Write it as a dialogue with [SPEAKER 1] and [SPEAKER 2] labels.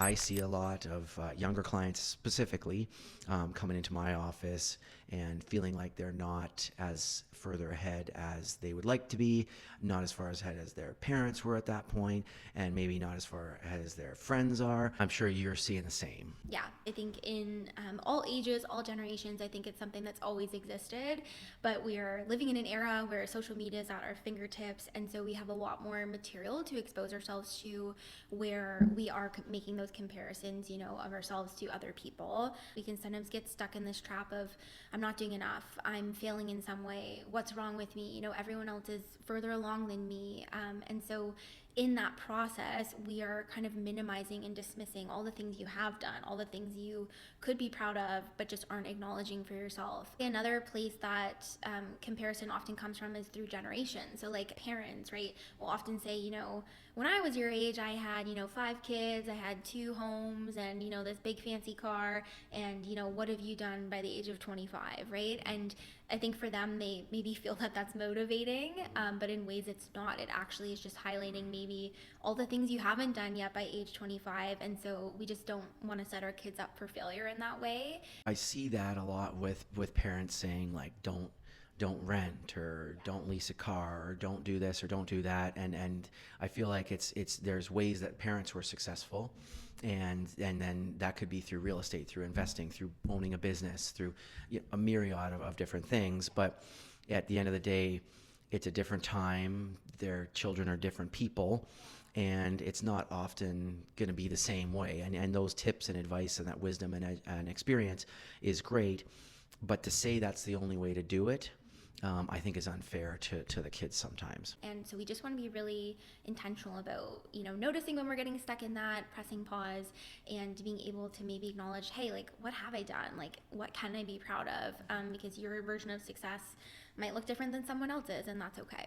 [SPEAKER 1] I see a lot of younger clients specifically coming into my office and feeling like they're not as further ahead as they would like to be, not as far ahead as their parents were at that point, and maybe not as far ahead as their friends are. I'm sure you're seeing the same.
[SPEAKER 2] Yeah, I think in all ages, all generations, I think it's something that's always existed. But we are living in an era where social media is at our fingertips. And so we have a lot more material to expose ourselves to where we are making those comparisons, of ourselves to other people. We can sometimes get stuck in this trap of, I'm not doing enough. I'm failing in some way. What's wrong with me? Everyone else is further along than me. And so in that process, we are kind of minimizing and dismissing all the things you have done, all the things you could be proud of, but just aren't acknowledging for yourself. Another place that comparison often comes from is through generations. So, like parents, right, will often say, when I was your age, I had, 5 kids, I had 2 homes, and, this big fancy car, and, what have you done by the age of 25, right? And I think for them, they maybe feel that that's motivating, but in ways it's not. It actually is just highlighting maybe all the things you haven't done yet by age 25. And so we just don't want to set our kids up for failure in that way.
[SPEAKER 1] I see that a lot with parents saying like don't rent or don't lease a car or don't do this or don't do that, and I feel like it's there's ways that parents were successful, and then that could be through real estate, through investing, through owning a business, through a myriad of different things. But at the end of the day, it's a different time, their children are different people, and it's not often going to be the same way, and those tips and advice and that wisdom and experience is great, but to say that's the only way to do it, I think is unfair to the kids sometimes.
[SPEAKER 2] And so we just want to be really intentional about, noticing when we're getting stuck in that, pressing pause, and being able to maybe acknowledge, hey, like, what have I done? Like, what can I be proud of? Because your version of success might look different than someone else's, and that's okay.